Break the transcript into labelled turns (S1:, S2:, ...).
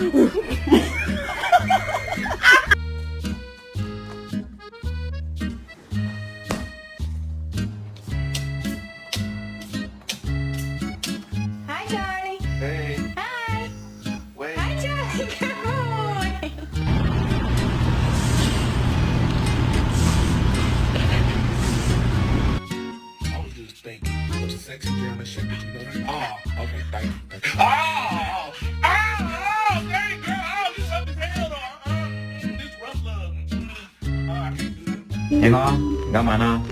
S1: Hi, Charlie.
S2: Hey,
S1: Hi.
S2: wait.
S1: Hi, Charlie. Good morning.
S2: I was just thinking, what's sexy German Shepherd, you know that? Oh, okay, thank you. Thank you. Oh, you up as hell, though. This rough love. I can't do that.
S3: Em ngon, gak mana?